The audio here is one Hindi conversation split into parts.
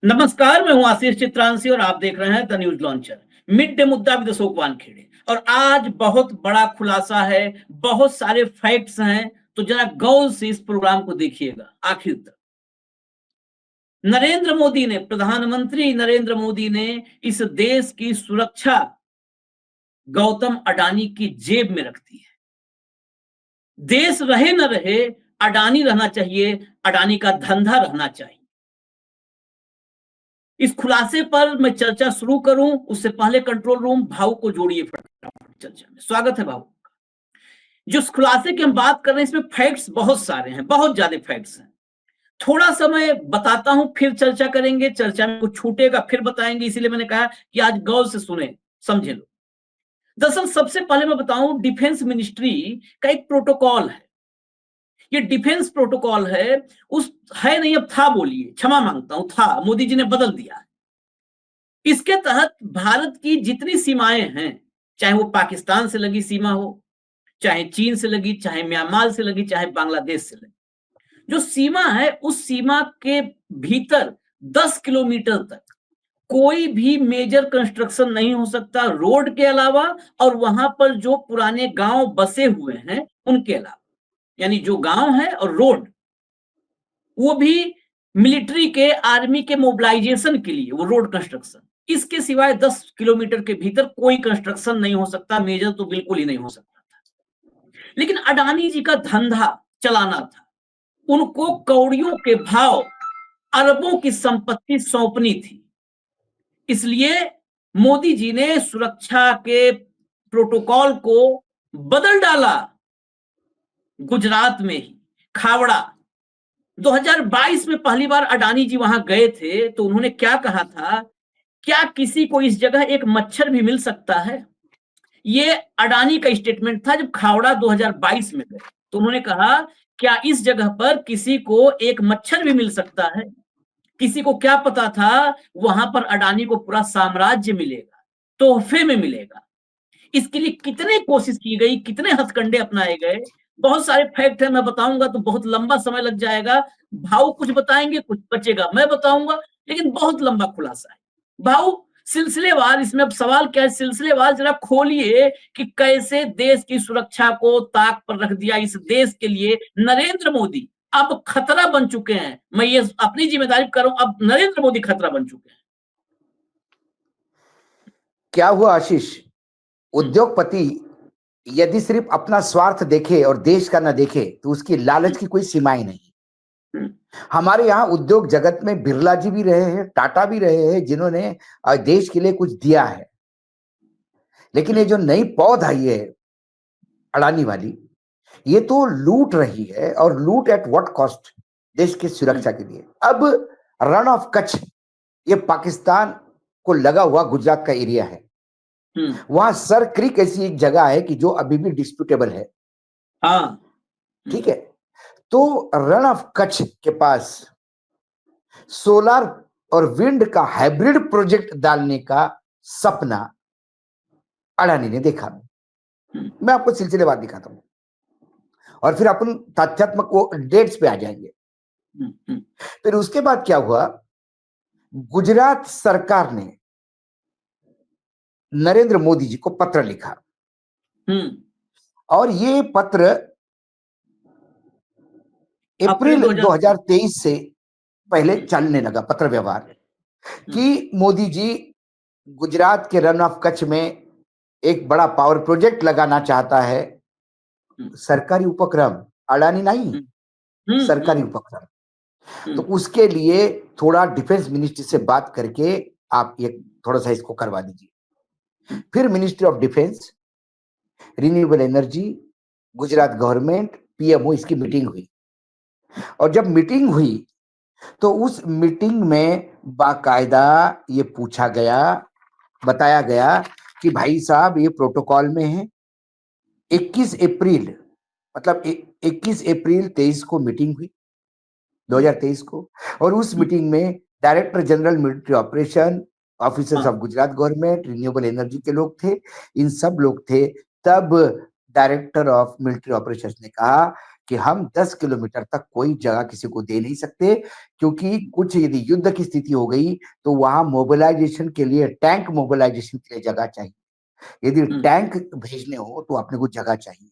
नमस्कार, मैं हूं आशीष चित्रांशी और आप देख रहे हैं the news launcher. Mid day मुद्दा विद अशोक वानखेड़े। और आज बहुत बड़ा खुलासा है, बहुत सारे फैक्ट्स हैं, तो जरा गौर से इस प्रोग्राम को देखिएगा आखिर तक। प्रधानमंत्री नरेंद्र मोदी ने इस देश की सुरक्षा गौतम अडानी की जेब में रख दी है। देश रहे न रहे, अडानी रहना चाहिए, अडानी का धंधा रहना चाहिए। इस खुलासे पर मैं चर्चा शुरू करूं उससे पहले कंट्रोल रूम भाऊ को जोड़िए फटाफट चर्चा में। स्वागत है भाऊ। जो खुलासे की हम बात कर रहे हैं इसमें फैक्ट्स बहुत सारे हैं, बहुत ज्यादा फैक्ट्स हैं। थोड़ा सा मैं बताता हूं, फिर चर्चा करेंगे। चर्चा में कुछ छूटेगा फिर बताएंगे, इसीलिए मैंने कहा कि आज गौर से सुने, समझे लो। दरअसल सबसे पहले मैं बताऊं, डिफेंस मिनिस्ट्री का एक प्रोटोकॉल है। ये डिफेंस प्रोटोकॉल है, उस है नहीं, अब था बोलिए, क्षमा मांगता हूं, था, मोदी जी ने बदल दिया। इसके तहत भारत की जितनी सीमाएं हैं, चाहे वो पाकिस्तान से लगी सीमा हो, चाहे चीन से लगी, चाहे म्यांमार से लगी, चाहे बांग्लादेश से लगी, जो सीमा है उस सीमा के भीतर 10 किलोमीटर तक कोई भी मेजर कंस्ट्रक्शन नहीं हो सकता रोड के अलावा, और वहां पर जो पुराने गांव बसे हुए हैं उनके अलावा। यानी जो गांव है और रोड, वो भी मिलिट्री के, आर्मी के मोबिलाइजेशन के लिए वो रोड कंस्ट्रक्शन। इसके सिवाय 10 किलोमीटर के भीतर कोई कंस्ट्रक्शन नहीं हो सकता, मेजर तो बिल्कुल ही नहीं हो सकता था। लेकिन अडानी जी का धंधा चलाना था, उनको कौड़ियों के भाव अरबों की संपत्ति सौंपनी थी। इसलिए मोदी जी ने सुरक्षा के प्रोटोकॉल को बदल डाला। गुजरात में ही खावड़ा 2022 में पहली बार अडानी जी वहां गए थे, तो उन्होंने क्या कहा था, क्या किसी को इस जगह एक मच्छर भी मिल सकता है? ये अडानी का स्टेटमेंट था जब खावड़ा 2022 में गए, तो उन्होंने कहा क्या इस जगह पर किसी को एक मच्छर भी मिल सकता है? किसी को क्या पता था वहां पर अडानी को पूरा साम्राज्य मिलेगा, तोहफे में मिलेगा। इसके लिए कितने कोशिश की गई, कितने हथकंडे अपनाए गए, बहुत सारे फैक्ट है, मैं बताऊंगा तो बहुत लंबा समय लग जाएगा। भाऊ कुछ बताएंगे, कुछ बचेगा, मैं बताऊंगा, लेकिन बहुत लंबा खुलासा है। भाऊ सिलसिलेवार, इसमें अब सवाल क्या है, सिलसिलेवार जरा खोलिए कि कैसे देश की सुरक्षा को ताक पर रख दिया इस देश के लिए नरेंद्र मोदी। अब खतरा बन चुके हैं, मैं ये अपनी जिम्मेदारी कर रहा हूं, अब नरेंद्र मोदी खतरा बन चुके हैं। क्या हुआ आशीष, उद्योगपति यदि सिर्फ अपना स्वार्थ देखे और देश का ना देखे तो उसकी लालच की कोई सीमाएं नहीं। हमारे यहाँ उद्योग जगत में बिरला जी भी रहे हैं, टाटा भी रहे हैं, जिन्होंने देश के लिए कुछ दिया है। लेकिन ये जो नई पौध आई है अडानी वाली, ये तो लूट रही है, और लूट एट व्हाट कॉस्ट, देश की सुरक्षा के लिए। अब रन ऑफ कच्छ, ये पाकिस्तान को लगा हुआ गुजरात का एरिया है। वहां सर क्रिक ऐसी एक जगह है कि जो अभी भी डिस्प्यूटेबल है। हाँ, ठीक है, तो रन ऑफ कच्छ के पास सोलर और विंड का हाइब्रिड प्रोजेक्ट डालने का सपना अडानी ने देखा। मैं आपको सिलसिलेवार दिखाता हूं और फिर अपन तथ्यात्मक वो डेट्स पे आ जाएंगे। फिर उसके बाद क्या हुआ, गुजरात सरकार ने नरेंद्र मोदी जी को पत्र लिखा, और ये पत्र अप्रैल 2023 से पहले चलने लगा पत्र व्यवहार कि मोदी जी गुजरात के रन ऑफ कच्छ में एक बड़ा पावर प्रोजेक्ट लगाना चाहता है। सरकारी उपक्रम, अडानी नहीं, सरकारी उपक्रम। तो उसके लिए थोड़ा डिफेंस मिनिस्ट्री से बात करके आप ये थोड़ा सा इसको करवा दीजिए। फिर ministry of defence, renewable energy, Gujarat government, PMO, इसकी मीटिंग हुई। और जब मीटिंग हुई तो उस मीटिंग में बाकायदा ये पूछा गया, बताया गया कि भाई साहब ये प्रोटोकॉल में है। 21 अप्रैल, मतलब 21 अप्रैल 23 को मीटिंग हुई, 2023 को, और उस मीटिंग में director general military operation, officers of Gujarat government, renewable energy के लोग थे, इन सब लोग थे। तब डायरेक्टर ऑफ मिलिट्री ऑपरेशंस ने कहा कि हम 10 किलोमीटर तक कोई जगह किसी को दे नहीं सकते, क्योंकि कुछ यदि युद्ध की स्थिति हो गई तो वहां मोबिलाइजेशन के लिए, टैंक मोबिलाइजेशन के लिए जगह चाहिए। यदि टैंक भेजने हो तो अपने को जगह चाहिए।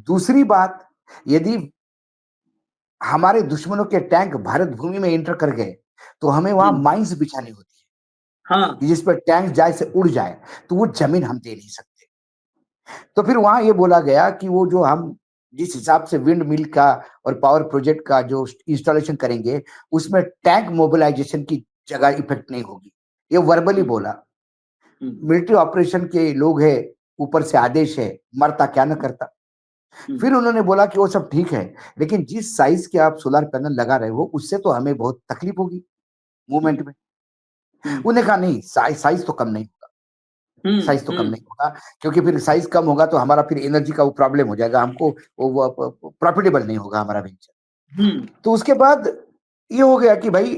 दूसरी बात, यदि हमारे दुश्मनों के टैंक भारत भूमि में एंटर कर गए तो हमें वहां माइंस बिछानी होती है, हाँ, जिस पर टैंक जाए से उड़ जाए, तो वो जमीन हम दे नहीं सकते। तो फिर वहां ये बोला गया कि वो जो हम जिस हिसाब से विंड मिल का और पावर प्रोजेक्ट का जो इंस्टॉलेशन करेंगे उसमें टैंक मोबिलाइजेशन की जगह इफेक्ट नहीं होगी, ये वर्बली बोला। मिलिट्री ऑपरेशन के लोग है, ऊपर से आदेश है, मरता क्या न करता। फिर उन्होंने बोला कि वो सब ठीक है, लेकिन जिस साइज के आप सोलर पैनल लगा रहे हो उससे तो हमें बहुत तकलीफ होगी मूवमेंट में। उन्होंने कहा नहीं, साइज तो कम नहीं होगा, साइज तो कम नहीं होगा, क्योंकि फिर साइज कम होगा तो हमारा फिर एनर्जी का वो प्रॉब्लम हो जाएगा, हमको वो प्रॉफिटेबल नहीं होगा हमारा वेंचर। तो उसके बाद ये हो गया कि भाई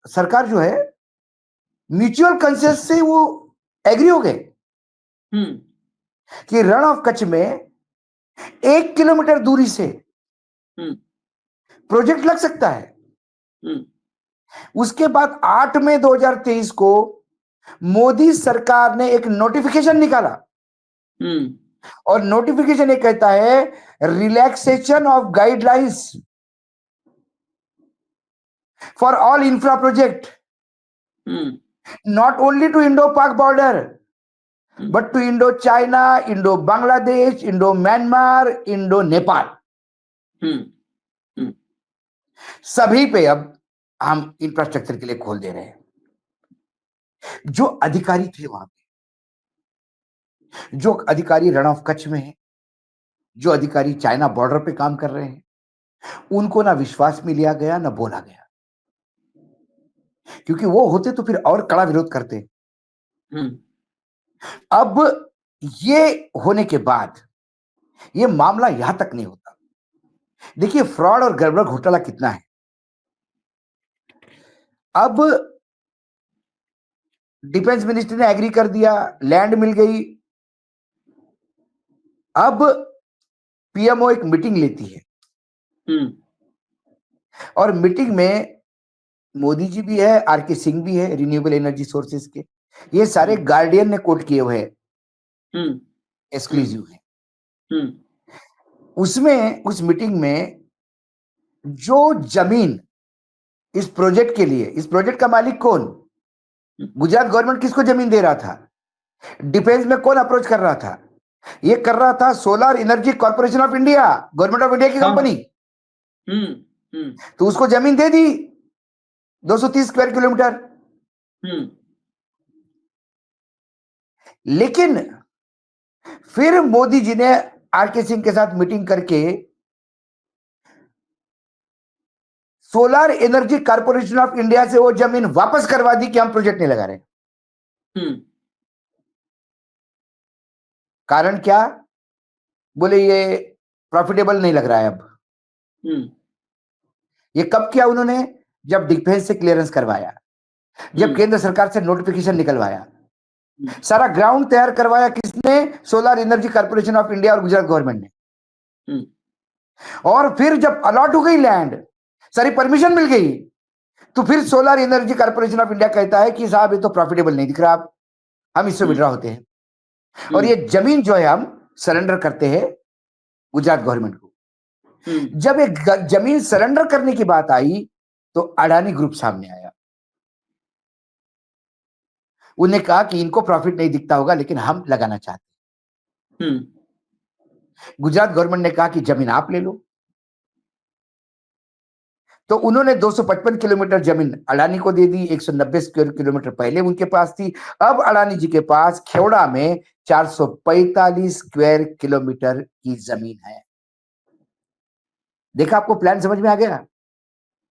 सरकार जो है म्यूचुअल कंसेंसस से वो एग्री हो गए कि रण ऑफ कच्छ में 1 किलोमीटर दूरी से प्रोजेक्ट लग सकता है। उसके बाद 8 मई 2023 को मोदी सरकार ने एक नोटिफिकेशन निकाला और नोटिफिकेशन ये कहता है relaxation of guidelines for all infra project, not only to Indo Pak border but to Indo China, Indo Bangladesh, Indo Myanmar, Indo Nepal, सभी पे अब हम इंफ्रास्ट्रक्चर के लिए खोल दे रहे हैं। जो अधिकारी थे वहां पे, जो अधिकारी रण ऑफ कच्छ में है, जो अधिकारी चाइना बॉर्डर पे काम कर रहे हैं, उनको ना विश्वास में लिया गया ना बोला गया, क्योंकि वो होते तो फिर और कड़ा विरोध करते। अब ये होने के बाद ये मामला यहां तक नहीं होता। देखिए फ्रॉड और गड़बड़ घोटाला कितना है। अब डिफेंस मिनिस्ट्री ने एग्री कर दिया, लैंड मिल गई। अब पीएमओ एक मीटिंग लेती है और मीटिंग में मोदी जी भी है, आरके सिंह भी है, रिन्यूएबल एनर्जी सोर्सेस के, ये सारे गार्डियन ने कोट किए हुए हैं, एक्सक्लूसिव है। उसमें उस मीटिंग में जो जमीन इस प्रोजेक्ट के लिए, इस प्रोजेक्ट का मालिक कौन, गुजरात गवर्नमेंट किसको जमीन दे रहा था, डिफेंस में कौन अप्रोच कर रहा था, ये कर रहा था solar energy corporation of India, government of India की कंपनी। तो उसको जमीन दे दी 230 स्क्वायर किलोमीटर। लेकिन फिर मोदी जी ने आरके सिंह के साथ मीटिंग करके solar energy corporation of India से वो जमीन वापस करवा दी कि हम प्रोजेक्ट नहीं लगा रहे। कारण क्या, बोले ये प्रॉफिटेबल नहीं लग रहा है अब। ये कब किया उन्होंने, जब डिफेंस से क्लियरेंस करवाया, जब केंद्र सरकार से नोटिफिकेशन निकलवाया, सारा ग्राउंड तैयार करवाया किसने, solar energy corporation of India और गुजरात गवर्नमेंट ने। और फिर जब अलॉट हो गई लैंड, सारी परमिशन मिल गई, तो फिर solar energy corporation of India कहता है कि साहब ये तो प्रॉफिटेबल नहीं दिख रहा, आप हम इससे विड्रॉ होते हैं और ये जमीन जो है हम सरेंडर करते हैं गुजरात गवर्नमेंट को। जब एक जमीन सरेंडर करने की बात आई तो अडानी ग्रुप सामने आया। उन्हें कहा कि इनको प्रॉफिट नहीं दिखता होगा लेकिन हम लगाना चाहते हैं। गुजरात गवर्नमेंट ने कहा कि जमीन आप ले लो। तो उन्होंने 255 किलोमीटर जमीन अडानी को दे दी, 190 स्क्वायर किलोमीटर पहले उनके पास थी। अब अडानी जी के पास खेवड़ा में 445 स्क्वायर किलोमीटर की जमीन है। देखा, आपको प्लान समझ में आ गया।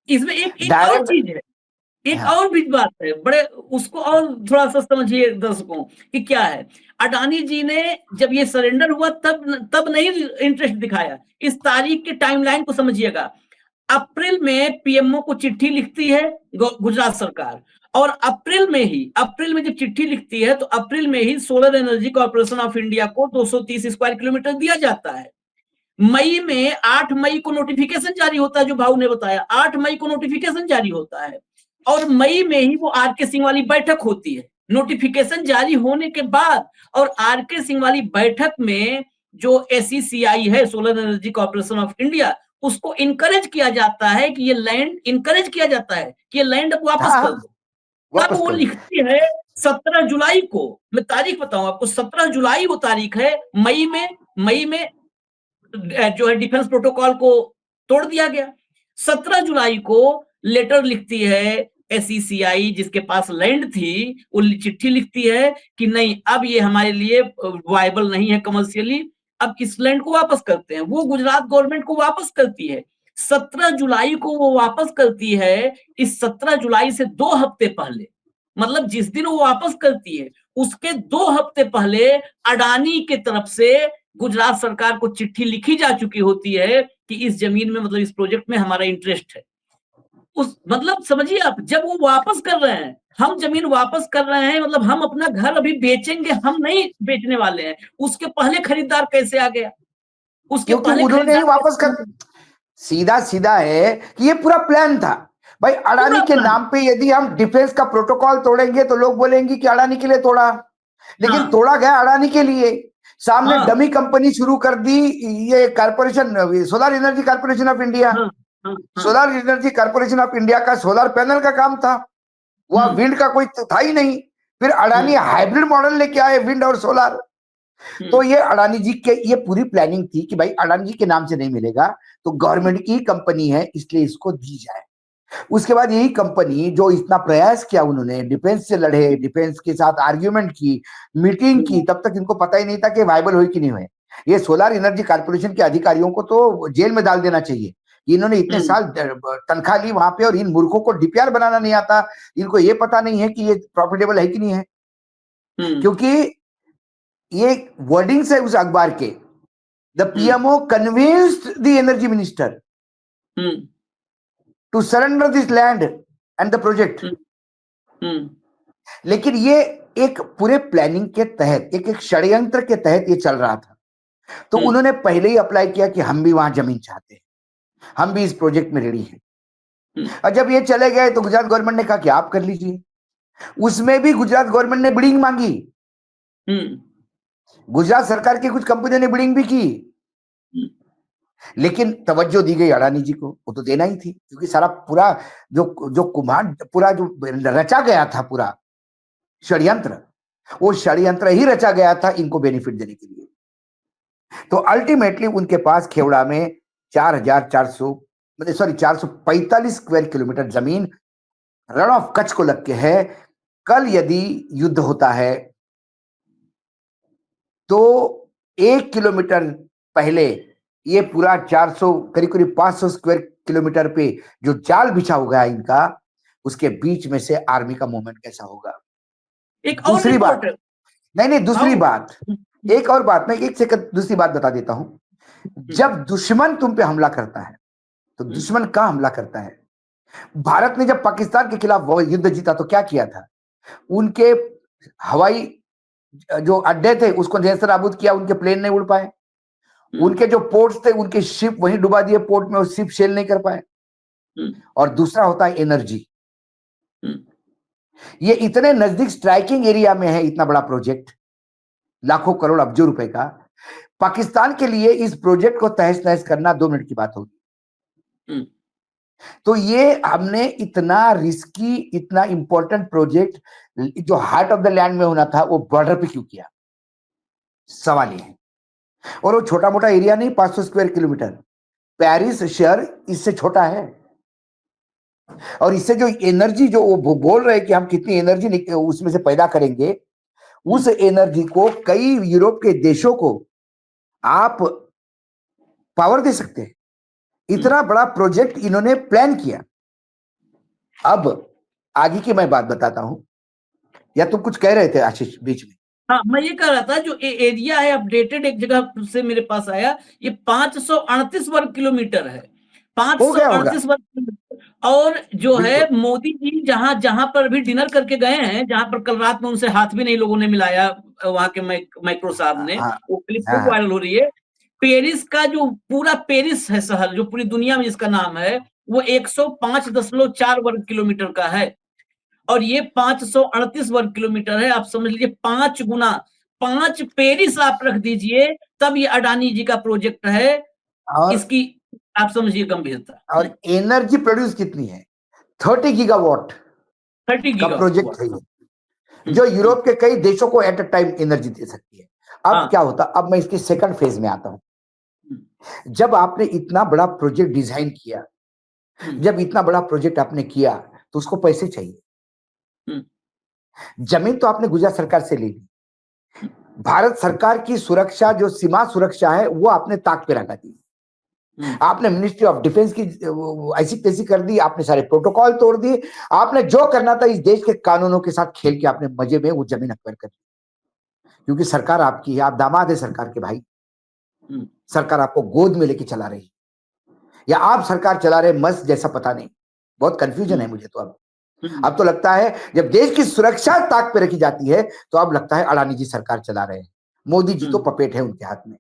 इसमें एक और चीज है, एक और भी बात है, बड़े उसको और थोड़ा सा समझिए दर्शकों कि क्या है। अडानी जी ने जब ये सरेंडर हुआ तब नहीं इंटरेस्ट दिखाया। इस तारीख के टाइमलाइन को समझिएगा। अप्रैल में पीएमओ को चिट्ठी लिखती है गुजरात सरकार, और अप्रैल में जब चिट्ठी लिखती है तो अप्रैल में ही solar energy corporation of India को 230 स्क्वायर किलोमीटर दिया जाता है। मई में 8 मई को नोटिफिकेशन जारी होता है, जो भाऊ ने बताया 8 मई को नोटिफिकेशन जारी होता है, और मई में ही वो आर.के. सिंह वाली बैठक होती है। नोटिफिकेशन जारी होने के बाद और आर.के. सिंह वाली बैठक में जो SECI है, solar energy corporation of India, उसको इनकरेज किया जाता है कि ये लैंड इनकरेज किया जाता है कि ये लैंड वापस कर दो। तब वो लिखती है 17 जुलाई को, मैं तारीख बताऊं आपको, 17 जुलाई वो तारीख है। मई में जो है डिफेंस प्रोटोकॉल को तोड़ दिया गया। 17 जुलाई को लेटर लिखती है SECI, जिसके पास लैंड थी, वो चिट्ठी लिखती है कि नहीं, अब ये हमारे लिए वायबल नहीं है कमर्शियली, अब इस लैंड को वापस करते हैं। वो गुजरात गवर्नमेंट को वापस करती है। 17 जुलाई को वो वापस करती है। इस 17 जुलाई से 2 हफ्ते पहले, मतलब जिस दिन वो वापस करती है उसके 2 हफ्ते पहले अडानी के तरफ से गुजरात सरकार को चिट्ठी लिखी जा चुकी होती है कि इस जमीन में, मतलब इस प्रोजेक्ट में हमारा इंटरेस्ट है। उस मतलब समझिए आप, जब वो वापस कर रहे हैं, हम जमीन वापस कर रहे हैं, मतलब हम अपना घर अभी बेचेंगे, हम नहीं बेचने वाले हैं। उसके पहले खरीदार कैसे आ गया? उसके पहले उन्होंने ही वापस कर, सीधा सीधा है कि ये पूरा प्लान था भाई। अडानी के नाम पे यदि हम डिफेंस का प्रोटोकॉल तोड़ेंगे तो लोग बोलेंगे कि अडानी के लिए तोड़ा, लेकिन तोड़ा गया अडानी के लिए। सामने डमी कंपनी शुरू कर दी, ये corporation, solar energy corporation of India. Solar energy corporation of India का सोलर पैनल का काम था, वह विंड का कोई था ही नहीं। फिर अडानी हाइब्रिड मॉडल लेके आए, विंड और सोलर। तो ये अडानी जी के, ये पूरी प्लानिंग थी कि भाई अडानी जी के नाम से नहीं मिलेगा, तो गवर्नमेंट की कंपनी है इसलिए इसको दी जाए। उसके बाद यही कंपनी जो इतना प्रयास किया, उन्होंने डिफेंस से लड़े, डिफेंस के साथ आर्ग्यूमेंट की, मीटिंग की, तब तक इनको पता ही नहीं था कि वायबल हुई कि नहीं हुए। ये सोलर एनर्जी कारपोरेशन के अधिकारियों को तो जेल में डाल देना चाहिए। इन्होंने इतने साल तनख्वाह ली वहां पे, और इन मूर्खों को DPR बनाना नहीं आता। इनको ये पता नहीं है कि ये प्रॉफिटेबल है कि नहीं है, क्योंकि ये वर्डिंग्स है उस अखबार के। The PMO convinced the energy minister to surrender this land and the project. लेकिन ये एक पूरे प्लानिंग के तहत, एक षड्यंत्र के तहत ये चल रहा था। तो उन्होंने पहले ही अप्लाई किया कि हम भी वहां जमीन चाहते हैं, हम भी इस प्रोजेक्ट में रेडी हैं। और जब ये चले गए तो गुजरात गवर्नमेंट ने कहा कि आप कर लीजिए। उसमें भी गुजरात गवर्नमेंट ने बिडिंग मांगी, गुजरात सरकार की कुछ कंपनियों ने बिडिंग भी की, लेकिन तवज्जो दी गई अडानी जी को। वो तो देना ही थी, क्योंकि सारा पूरा जो कुम्हाड़, पूरा जो रचा गया था, पूरा षड्यंत्र, वो षड्यंत्र ही रचा गया था इनको बेनिफिट देने के लिए। तो अल्टीमेटली उनके पास खेवड़ा में 445 स्क्वायर किलोमीटर जमीन रण ऑफ कच्छ को लग के है। कल यदि युद्ध होता है तो 1 किलोमीटर पहले ये पूरा 400, करीब 500 स्क्वायर किलोमीटर पे जो जाल बिछा होगा इनका, उसके बीच में से आर्मी का मूवमेंट कैसा होगा। एक दूसरी बात, नहीं दूसरी बात, एक और बात, मैं एक सेकंड दूसरी बात बता देता हूं। जब दुश्मन तुम पे हमला करता है तो दुश्मन का हमला करता है। भारत ने जब पाकिस्तान के खिलाफ युद्ध जीता तो क्या किया था? उनके हवाई जो अड्डे थे उसको नेस्त नाबूद किया, उनके प्लेन नहीं उड़ पाए। उनके जो पोर्ट्स थे, उनके शिप वहीं डुबा दिए पोर्ट में, और शिप सेल नहीं कर पाए। और दूसरा होता है एनर्जी। ये इतने नजदीक स्ट्राइकिंग एरिया में है, इतना बड़ा प्रोजेक्ट, लाखों करोड़ अब्जों रुपए का। पाकिस्तान के लिए इस प्रोजेक्ट को तहस नहस करना 2 मिनट की बात होगी। तो ये हमने इतना रिस्की, इतना इंपॉर्टेंट प्रोजेक्ट जो हार्ट ऑफ द लैंड में होना था, वो बॉर्डर पे क्यों किया? सवाल ये है। और वो छोटा मोटा एरिया नहीं, 500 स्क्वायर किलोमीटर। पेरिस शहर इससे छोटा है, और इससे जो एनर्जी, जो वो बोल रहे हैं कि हम कितनी एनर्जी उसमें से पैदा करेंगे, उस एनर्जी को कई यूरोप के देशों को आप पावर दे सकते हैं। इतना बड़ा प्रोजेक्ट इन्होंने प्लान किया। अब आगे की मैं बात बताता हूं, या तुम कुछ कह रहे थे आशीष बीच में? हाँ, मैं ये कह रहा था, जो एरिया है अपडेटेड एक जगह से मेरे पास आया, ये 538 वर्ग किलोमीटर है। 538 वर्ग किलोमीटर। और जो है मोदी जी जहां जहां पर भी डिनर करके गए हैं, जहां पर कल रात में उनसे हाथ भी नहीं लोगों ने मिलाया, वहां के माइक्रो साहब ने, वो क्लिप खूब वायरल हो रही है। पेरिस का जो पूरा पेरिस है शहर, जो पूरी दुनिया में इसका नाम है, वो 105.4 वर्ग किलोमीटर का है, और ये 538 वर्ग किलोमीटर है। आप समझ लीजिए 5 गुना, 5 पेरिस आप रख दीजिए, तब ये अडानी जी का प्रोजेक्ट है। और इसकी आप समझिए गंभीरता। और एनर्जी प्रोड्यूस कितनी है? 30 गीगावाट 30 का प्रोजेक्ट है ये, जो यूरोप के कई देशों को एट अ टाइम एनर्जी दे सकती है। अब क्या होता, अब मैं इसके सेकंड फेज में आता हूं। जब आपने इतना बड़ा प्रोजेक्ट डिजाइन किया, जब इतना बड़ा प्रोजेक्ट आपने किया, तो उसको पैसे चाहिए। जमीन तो आपने गुजरात सरकार से ले ली, भारत सरकार की सुरक्षा, जो सीमा सुरक्षा है, वो आपने ताक पे लगा दी। आपने मिनिस्ट्री ऑफ डिफेंस की ऐसी तैसी कर दी, आपने सारे प्रोटोकॉल तोड़ दिए, आपने जो करना था इस देश के कानूनों के साथ खेल के आपने मजे में वो जमीन अक्वायर कर दी। क्योंकि सरकार आपकी है, आप दामाद है सरकार के भाई, सरकार आपको गोद में लेके चला रही, या आप सरकार चला रहे मस्त, जैसा पता नहीं, बहुत कंफ्यूजन है मुझे तो। अब तो लगता है जब देश की सुरक्षा ताक पे रखी जाती है, तो अब लगता है अडानी जी सरकार चला रहे हैं, मोदी जी तो पपेट है उनके हाथ में।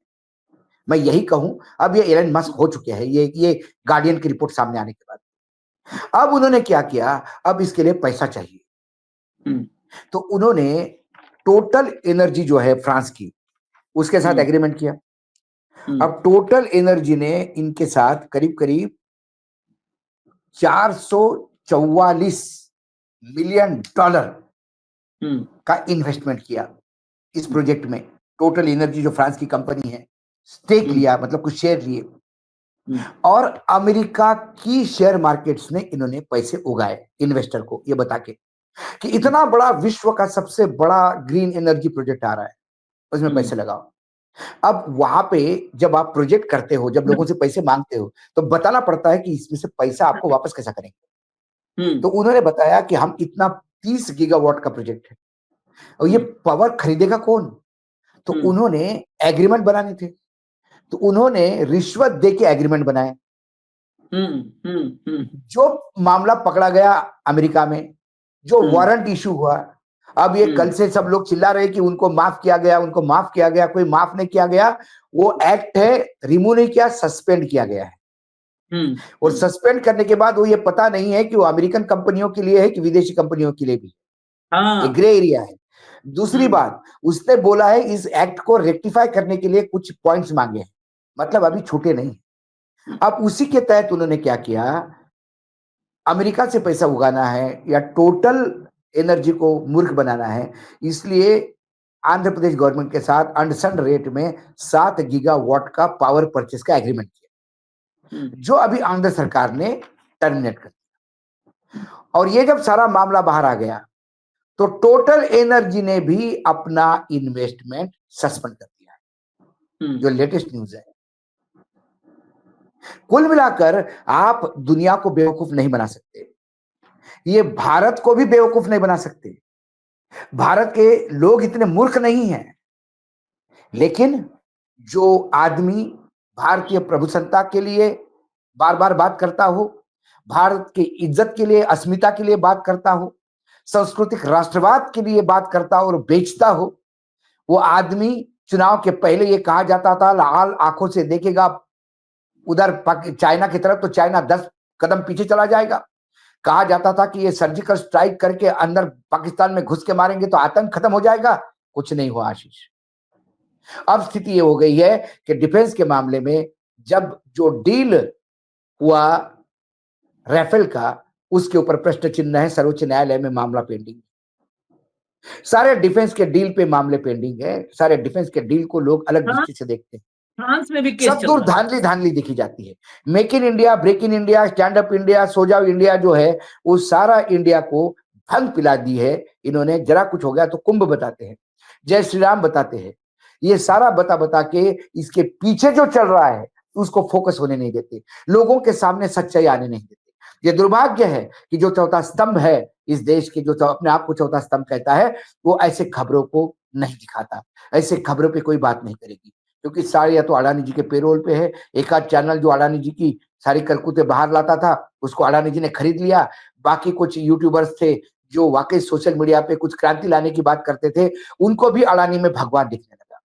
मैं यही कहूं, अब ये एलन मस्क हो चुके हैं, ये गार्डियन की रिपोर्ट सामने आने के बाद अब उन्होंने क्या किया, अब इसके लिए पैसा चाहिए, तो उन्होंने टोटल एनर्जी जो है फ्रांस की, उसके साथ एग्रीमेंट किया। अब टोटल एनर्जी ने इनके साथ करीब करीब 444 मिलियन डॉलर का इन्वेस्टमेंट किया इस प्रोजेक्ट में। टोटल एनर्जी जो फ्रांस की कंपनी है, स्टेक लिया, मतलब कुछ शेयर लिए, और अमेरिका की शेयर मार्केट्स ने इन्होंने पैसे उगाए इन्वेस्टर को, ये बता के कि इतना बड़ा विश्व का सबसे बड़ा ग्रीन एनर्जी प्रोजेक्ट आ रहा है, उसमें पैसे लगाओ। अब वहां पे जब आप प्रोजेक्ट करते हो, जब लोगों से पैसे मांगते हो, तो बताना पड़ता है कि इसमें से पैसा आपको वापस कैसा करेंगे। तो उन्होंने बताया कि हम इतना 30 गीगावाट का प्रोजेक्ट है, और ये पावर खरीदेगा कौन? तो उन्होंने एग्रीमेंट बनाने थे, तो उन्होंने रिश्वत दे के एग्रीमेंट बनाए। जो मामला पकड़ा गया अमेरिका में, जो वारंट इशू हुआ, अब ये कल से सब लोग चिल्ला रहे कि उनको माफ किया गया, उनको माफ किया गया, कोई माफ नहीं किया गया। वो एक्ट है, रिमूव नहीं किया, सस्पेंड किया गया है। और सस्पेंड करने के बाद वो ये पता नहीं है कि वो अमेरिकन कंपनियों के लिए है कि विदेशी कंपनियों के लिए भी, ये ग्रे एरिया है। दूसरी बात, उसने बोला है इस एक्ट को रेक्टिफाई करने के लिए कुछ पॉइंट्स मांगे हैं, मतलब अभी छूटे नहीं। अब उसी के तहत उन्होंने क्या किया, अमेरिका से पैसा उगाना है या टोटल एनर्जी को मूर्ख बनाना है, इसलिए आंध्र प्रदेश गवर्नमेंट के साथ अंडरस्टैंड रेट में 7 गीगावाट का पावर परचेस का एग्रीमेंट किया, जो अभी आंध्र सरकार ने टर्मिनेट कर दिया। और ये जब सारा मामला बाहर आ गया, तो टोटल एनर्जी ने भी अपना इन्वेस्टमेंट सस्पेंड कर दिया है, जो लेटेस्ट न्यूज है। कुल मिलाकर आप दुनिया को बेवकूफ नहीं बना सकते, ये भारत को भी बेवकूफ नहीं बना सकते। भारत के लोग इतने मूर्ख नहीं हैं, लेकिन जो आदमी भारतीय प्रभुसत्ता के लिए बार बार बात करता हो, भारत की इज्जत के लिए, अस्मिता के लिए बात करता हो, सांस्कृतिक राष्ट्रवाद के लिए बात करता हो और बेचता हो, वो आदमी चुनाव के पहले ये कहा जाता था लाल आंखों से देखेगा उधर चाइना की तरफ, तो चाइना 10 कदम पीछे चला जाएगा। कहा जाता था कि ये सर्जिकल स्ट्राइक करके अंदर पाकिस्तान में घुस के मारेंगे तो आतंक खत्म हो जाएगा, कुछ नहीं हुआ आशीष। अब स्थिति ये हो गई है कि डिफेंस के मामले में जब जो डील हुआ राफेल का, उसके ऊपर प्रश्न चिन्ह है, सर्वोच्च न्यायालय में मामला पेंडिंग। सारे डिफेंस के डील पे मामले पेंडिंग है, सारे डिफेंस के डील को लोग अलग दृष्टि से देखते हैं। फ्रांस में भी केस सब दूर धांधली दिखी जाती है। Make in India, break in India, stand up India, सो जाओ इंडिया जो है, वो सारा इंडिया को भंग पिला दी है इन्होंने। जरा कुछ हो गया तो कुंभ बताते हैं, जय श्री राम बताते हैं, ये सारा बता बता के इसके पीछे जो चल रहा है उसको फोकस होने नहीं देते, लोगों के सामने सच्चाई आने नहीं देते। ये दुर्भाग्य है कि जो चौथा स्तंभ है इस देश के, जो अपने आप को चौथा स्तंभ कहता है, वो ऐसे खबरों को नहीं दिखाता, ऐसे खबरों पे कोई बात नहीं करेगी, क्योंकि सारे या तो अडानी जी के पेरोल पे है। एक आध चैनल जो अडानी जी की सारी करतूतें बाहर लाता था, उसको अडानी जी ने खरीद लिया। बाकी कुछ यूट्यूबर्स थे जो वाकई सोशल मीडिया पे कुछ क्रांति लाने की बात करते थे, उनको भी अडानी में भगवान दिखने लगा।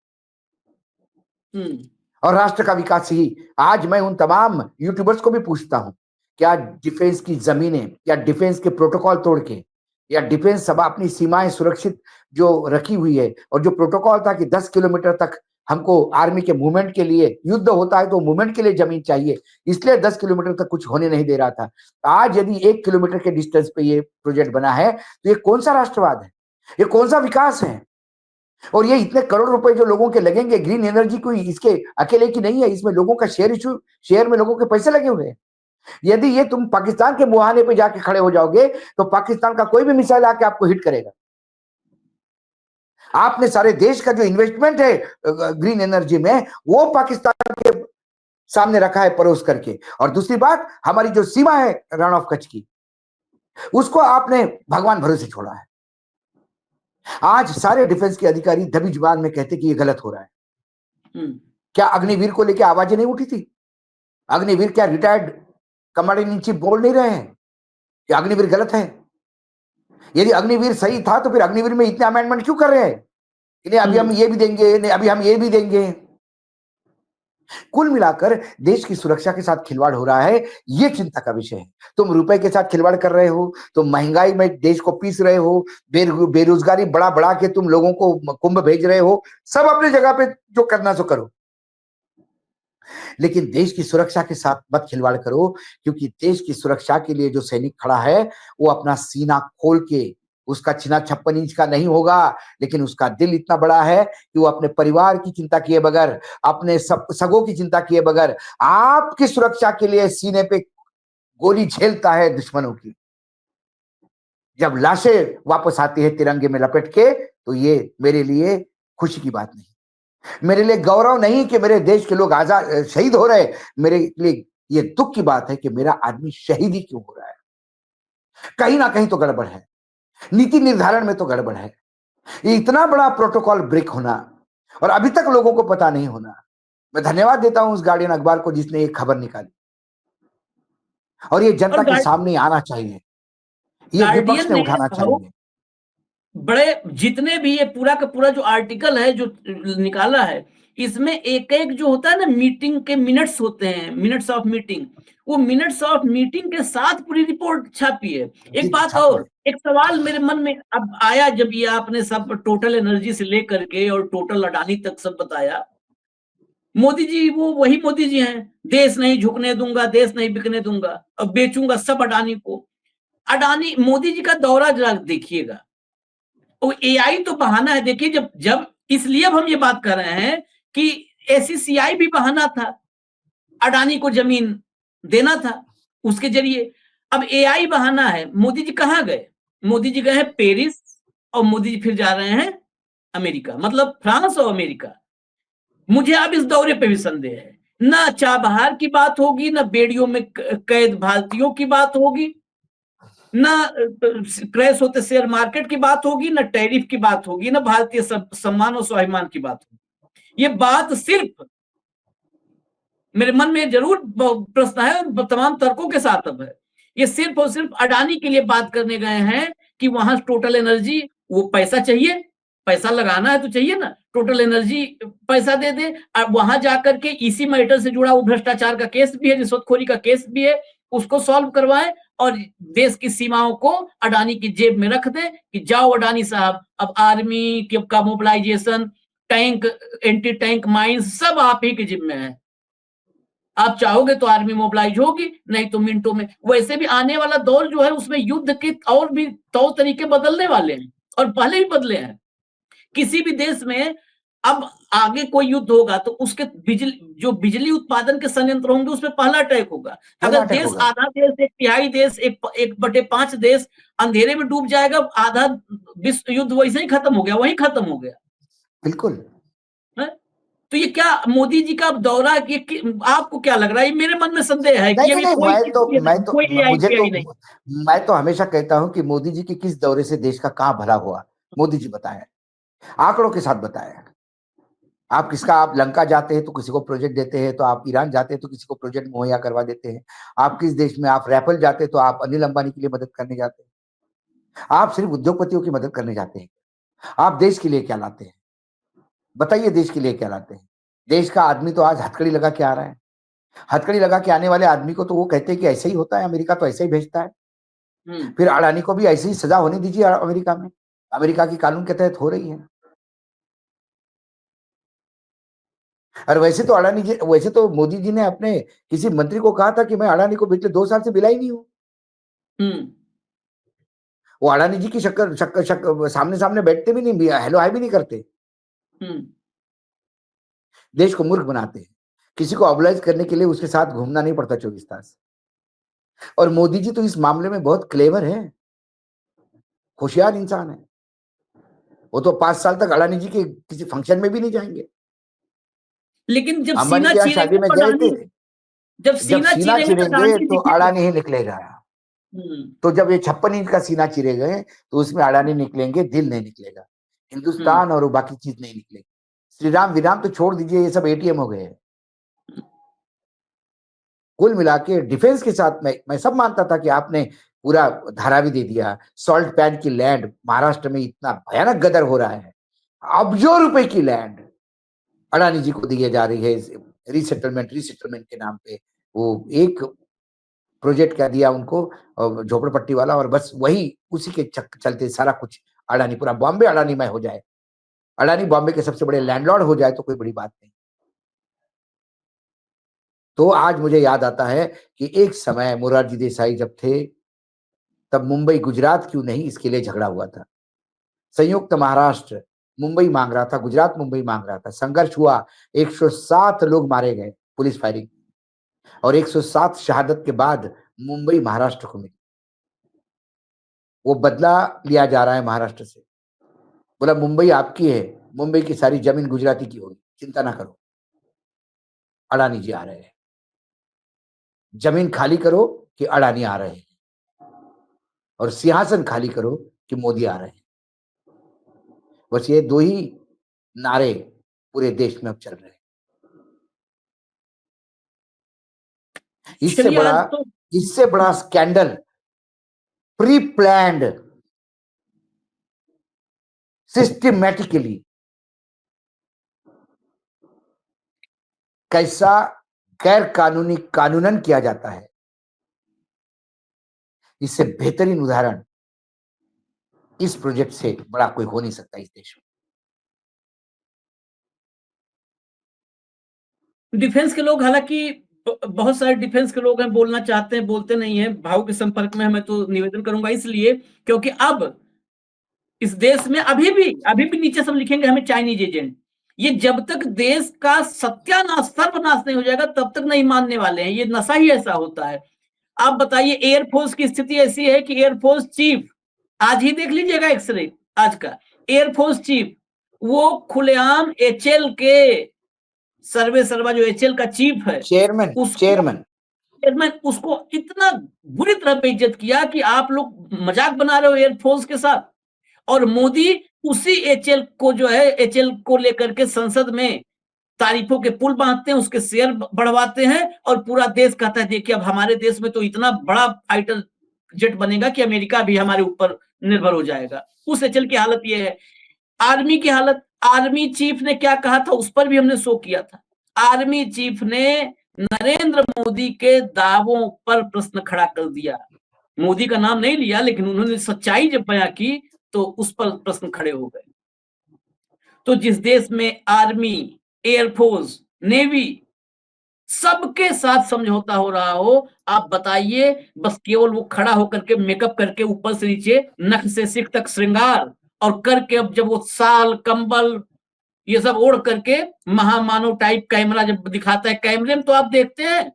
और राष्ट्र का विकास ही। आज मैं उन तमाम यूट्यूबर्स को भी पूछता हूं, क्या डिफेंस की जमीनें या डिफेंस के प्रोटोकॉल तोड़ के या डिफेंस सब अपनी सीमाएं सुरक्षित जो रखी हुई है, और जो प्रोटोकॉल था कि 10 किलोमीटर तक हमको आर्मी के मूवमेंट के लिए, युद्ध होता है तो मूवमेंट के लिए जमीन चाहिए, इसलिए 10 किलोमीटर तक कुछ होने नहीं दे रहा था। आज यदि 1 किलोमीटर के डिस्टेंस पे ये प्रोजेक्ट बना है तो ये कौन सा राष्ट्रवाद है, ये कौन सा विकास है? और ये इतने करोड़ रुपए जो लोगों के लगेंगे, ग्रीन एनर्जी कोई इसके अकेले की नहीं है, इसमें लोगों का शेयर में लोगों के पैसे लगे हुए हैं। यदि ये तुम पाकिस्तान के मुहाने पे जाके खड़े हो जाओगे तो पाकिस्तान का कोई भी मिसाइल आके आपको हिट करेगा। आपने सारे देश का जो इन्वेस्टमेंट है ग्रीन एनर्जी में, वो पाकिस्तान के सामने रखा है परोस करके। और दूसरी बात, हमारी जो सीमा है रण ऑफ कच्छ की, उसको आपने भगवान भरोसे छोड़ा है। आज सारे डिफेंस के अधिकारी दबी जुबान में कहते कि ये गलत हो रहा है। क्या अग्निवीर को लेकर आवाजें नहीं उठी थी? अग्निवीर क्या रिटायर्ड कमांडर इन चीफ बोल नहीं रहे हैं कि अग्निवीर गलत है? यदि अग्निवीर सही था तो फिर अग्निवीर में इतने अमेंडमेंट क्यों कर रहे हैं? इन्हें अभी हम ये भी देंगे, नहीं अभी हम ये भी देंगे। कुल मिलाकर देश की सुरक्षा के साथ खिलवाड़ हो रहा है, ये चिंता का विषय है। तुम रुपए के साथ खिलवाड़ कर रहे हो, तुम महंगाई में देश को पीस रहे हो, बेरोजगारी बढ़ा बढ़ा के तुम लोगों को कुंभ भेज रहे हो। सब अपनी जगह पे जो करना सो करो, लेकिन देश की सुरक्षा के साथ मत खिलवाड़ करो, क्योंकि देश की सुरक्षा के लिए जो सैनिक खड़ा है वो अपना सीना खोल के, उसका सीना 56 इंच का नहीं होगा, लेकिन उसका दिल इतना बड़ा है कि वो अपने परिवार की चिंता किए बगैर, अपने सगों की चिंता किए बगैर आपकी सुरक्षा के लिए सीने पे गोली झेलता है दुश्मनों की। जब लाशें वापस आती है तिरंगे में लपेट के, तो ये मेरे लिए खुशी की बात नहीं, मेरे लिए गौरव नहीं कि मेरे देश के लोग आजाद शहीद हो रहे, मेरे लिए ये दुख की बात है कि मेरा आदमी शहीद ही क्यों हो रहा है। कहीं ना कहीं तो गड़बड़ है, नीति निर्धारण में तो गड़बड़ है। ये इतना बड़ा प्रोटोकॉल ब्रेक होना और अभी तक लोगों को पता नहीं होना। मैं धन्यवाद देता हूं उस गार्डियन अखबार को जिसने ये खबर निकाली, और ये जनता के सामने आना चाहिए, ये विपक्ष ने उठाना चाहिए। बड़े जितने भी ये पूरा का पूरा जो आर्टिकल है जो निकाला है, इसमें एक एक जो होता है ना मीटिंग के मिनट्स होते हैं, मिनट्स ऑफ मीटिंग, वो मिनट्स ऑफ मीटिंग के साथ पूरी रिपोर्ट छापी है। एक बात और, एक सवाल मेरे मन में अब आया जब ये आपने सब टोटल एनर्जी से लेकर के और टोटल अडानी तक सब बताया। मोदी जी वो वही मोदी जी हैं, देश नहीं झुकने दूंगा, देश नहीं बिकने दूंगा, अब बेचूंगा सब अडानी को। अडानी मोदी जी का दौरा जरा देखिएगा, वो एआई तो बहाना है। देखिए जब जब इसलिए अब हम ये बात कर रहे हैं कि एसीसीआई भी बहाना था, अडानी को जमीन देना था उसके जरिए। अब एआई बहाना है। मोदी जी कहाँ गए? मोदी जी गए हैं पेरिस, और मोदी जी फिर जा रहे हैं अमेरिका, मतलब फ्रांस और अमेरिका। मुझे अब इस दौरे पे भी संदेह है, ना चाबहार की बात होगी, ना बेड़ियों में कैद भारतीयों की बात होगी, ना क्रैश होते शेयर मार्केट की बात होगी, ना टैरिफ की बात होगी, ना भारतीय सम्मान और स्वाभिमान की बात होगी। ये बात सिर्फ मेरे मन में जरूर प्रश्न है और तमाम तर्कों के साथ अब है, ये सिर्फ और सिर्फ अडानी के लिए बात करने गए हैं कि वहां टोटल एनर्जी, वो पैसा चाहिए, पैसा लगाना है तो चाहिए ना, टोटल एनर्जी पैसा दे दे। वहां जाकर के इसी मैटर से जुड़ा वो भ्रष्टाचार का केस भी है, रिश्वतखोरी का केस भी है, उसको सॉल्व करवाएं और देश की सीमाओं को अडानी की जेब में रख दें कि जाओ अडानी साहब, अब आर्मी का mobilization, tank, anti tank mines सब आप ही के जिम्मे है। आप चाहोगे तो आर्मी मोबिलाइज होगी, नहीं तो मिनटों में। वैसे भी आने वाला दौर जो है उसमें युद्ध के और भी तौर तरीके बदलने वाले हैं, और पहले भी बदले हैं। किसी भी देश में अब आगे कोई युद्ध होगा तो उसके बिजली उत्पादन के संयंत्र होंगे, उसमें पहला अटैक होगा। अगर देश आधा देश, 1/3 देश, 1/5 देश अंधेरे में डूब जाएगा, आधा विश्व युद्ध वैसे ही खत्म हो गया, वही खत्म हो गया। बिल्कुल। तो ये क्या मोदी जी का दौरा, आपको क्या लग रहा है? मेरे मन में संदेह है कि मैं तो हमेशा कहता हूं कि मोदी जी के किस दौरे से देश का कहां भला हुआ, मोदी जी बताएं, आंकड़ों के साथ बताएं। आप लंका जाते हैं तो किसी को प्रोजेक्ट देते हैं, तो आप ईरान जाते हैं तो किसी को प्रोजेक्ट मुहैया करवा देते हैं। आप किस देश में, आप रैपल जाते हैं तो आप अनिल अंबानी के लिए मदद करने जाते हैं। आप सिर्फ उद्योगपतियों की मदद करने जाते हैं। आप देश के लिए क्या लाते हैं? बताइए, देश के लिए क्या लाते हैं? देश का आदमी तो आज हथकड़ी लगा के आ रहा है। हथकड़ी लगा के आने वाले आदमी को तो वो कहते हैं कि ऐसे ही होता है, अमेरिका तो ऐसे ही भेजता है। फिर अडानी को भी ऐसी ही सजा होने दीजिए अमेरिका में, अमेरिका की कानून के तहत हो रही है। और वैसे तो अडानी जी, वैसे तो मोदी जी ने अपने किसी मंत्री को कहा था कि मैं अडानी को पिछले 2 साल से मिला ही नहीं हूं। वो अडानी जी की शक्कर सामने सामने बैठते भी नहीं, हेलो हाय भी नहीं करते। देश को मूर्ख बनाते हैं। किसी को ऑबलाइज करने के लिए उसके साथ घूमना नहीं पड़ता 24 तास। और मोदी जी तो इस मामले में बहुत क्लेवर है, होशियार इंसान है। वो तो 5 साल तक अडानी जी के किसी फंक्शन में भी नहीं जाएंगे। लेकिन जब अंबानी सीना के यहाँ शादी में गए थे, जब जब सीना चिरेंगे तो अडानी ही निकलेगा। तो जब ये 56 इंच का सीना चिरे गए तो उसमें अडानी निकलेंगे, दिल नहीं निकलेगा, हिंदुस्तान और वो बाकी चीज नहीं निकलेगी। श्री राम विराम तो छोड़ दीजिए, ये सब एटीएम हो गए हैं। कुल मिला के डिफेंस के साथ मैं सब मानता था कि आपने पूरा धारावी दे दिया। सॉल्ट पैन की लैंड महाराष्ट्र में इतना भयानक गदर हो रहा है, अब्जों रुपए की लैंड अडानी जी को दी जा रही है रिसेटलमेंट के नाम पे। वो एक प्रोजेक्ट क्या दिया उनको, झोपड़पट्टी वाला, और बस वही उसी के चलते सारा कुछ अडानी, पूरा बॉम्बे अडानीमय हो जाए। अडानी बॉम्बे के सबसे बड़े लैंडलॉर्ड हो जाए तो कोई बड़ी बात नहीं। तो आज मुझे याद आता है कि एक समय मोरारजी देसाई जब थे तब मुंबई गुजरात क्यों नहीं, इसके लिए झगड़ा हुआ था। संयुक्त महाराष्ट्र मुंबई मांग रहा था, गुजरात मुंबई मांग रहा था, संघर्ष हुआ, 107 लोग मारे गए पुलिस फायरिंग, और 107 शहादत के बाद मुंबई महाराष्ट्र को मिली। वो बदला लिया जा रहा है महाराष्ट्र से। बोला मुंबई आपकी है, मुंबई की सारी जमीन गुजराती की होगी, चिंता ना करो, अडानी जी आ रहे हैं, जमीन खाली करो कि अडानी आ रहे हैं, और सिंहासन खाली करो कि मोदी आ रहे हैं। बस ये 2 ही नारे पूरे देश में अब चल रहे हैं। इससे बड़ा स्कैंडल, प्री प्लान्ड, सिस्टमैटिकली कैसा गैर कानूनी कानूनन किया जाता है, इससे बेहतरीन उदाहरण इस प्रोजेक्ट से बड़ा कोई हो नहीं सकता इस देश में। डिफेंस के लोग, हालांकि बहुत सारे डिफेंस के लोग हैं, बोलना चाहते हैं, बोलते नहीं है। भाव के संपर्क में मैं तो निवेदन करूंगा, इसलिए क्योंकि अब इस देश में अभी भी नीचे सब लिखेंगे हमें चाइनीज एजेंट। ये जब तक देश का सत्यानाश, सर्वनाश नहीं हो जाएगा तब तक नहीं मानने वाले हैं। ये नशा ही ऐसा होता है। आप बताइए, एयरफोर्स की स्थिति ऐसी है कि एयरफोर्स चीफ, आज ही देख लीजिएगा एक्सरे आज का, एयरफोर्स चीफ वो खुलेआम एचएल के सर्वा जो एचएल का चीफ है, चेयरमैन उसको इतना बुरी तरह बेइज्जत किया कि आप लोग मजाक बना रहे हो एयरफोर्स के साथ। और मोदी उसी एचएल को जो है, एचएल को लेकर के संसद में तारीफों के पुल बांधते हैं, उसके शेयर बढ़वाते हैं, और पूरा देश कहता है देखिए अब हमारे देश में तो इतना बड़ा फाइटर जेट बनेगा कि अमेरिका भी हमारे ऊपर निर्भर हो जाएगा। उस एचएल की हालत ये है। आर्मी की हालत, आर्मी चीफ ने क्या कहा था उस पर भी हमने शो किया था। आर्मी चीफ ने नरेंद्र मोदी के दावों पर प्रश्न खड़ा कर दिया। मोदी का नाम नहीं लिया, लेकिन उन्होंने सच्चाई जब बयां की तो उस पर प्रश्न खड़े हो गए। तो जिस देश में आर्मी, एयरफोर्स, नेवी सबके साथ समझौता हो रहा हो, आप बताइए, बस केवल वो खड़ा होकर के मेकअप करके ऊपर से नीचे नख से सिर तक श्रृंगार और करके, अब जब वो साल, कंबल ये सब ओढ़ करके महामानव टाइप कैमरा जब दिखाता है, कैमरे में तो आप देखते हैं,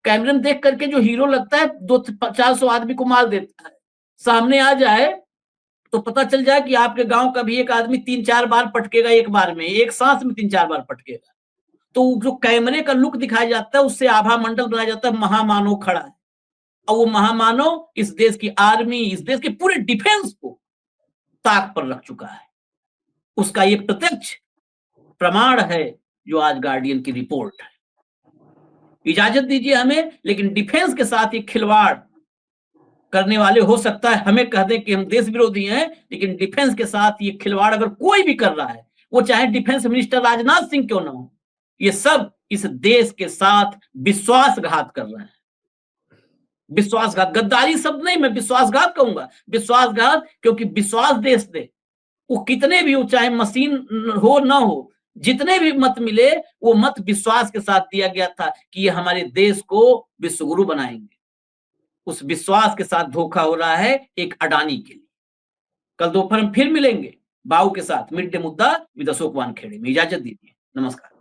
कैमरे में देख करके जो हीरो लगता है 200-400 आदमी को मार देता है। सामने आ जाए तो पता चल जाए कि आपके गांव का भी एक आदमी 3-4 बार पटकेगा, एक बार में, एक सांस में 3-4 बार पटकेगा। तो जो कैमरे का लुक दिखाया जाता है उससे आभा मंडल बनाया जाता है, महामानव खड़ा है। और वो महामानव इस देश की आर्मी, इस देश के पूरे डिफेंस को ताक पर रख चुका है। उसका ये प्रत्यक्ष प्रमाण है जो आज गार्डियन की रिपोर्ट है। इजाजत दीजिए हमें, लेकिन डिफेंस के साथ ये खिलवाड़ करने वाले, हो सकता है हमें कह दें कि हम देश विरोधी हैं, लेकिन डिफेंस के साथ ये खिलवाड़ अगर कोई भी कर रहा है, वो चाहे डिफेंस मिनिस्टर राजनाथ सिंह क्यों ना हो, ये सब इस देश के साथ विश्वासघात कर रहे हैं। विश्वासघात, गद्दारी शब्द नहीं, मैं विश्वासघात कहूंगा। विश्वासघात, क्योंकि विश्वास देश दे, वो कितने भी हो, चाहे मशीन हो ना हो, जितने भी मत मिले, वो मत विश्वास के साथ दिया गया था कि ये हमारे देश को विश्वगुरु बनाएंगे। उस विश्वास के साथ धोखा हो रहा है एक अडानी के लिए। कल दोपहर में फिर मिलेंगे बाबू के साथ मिड डे मुद्दा विद अशोक वानखेड़े में। इजाजत दीजिए, नमस्कार।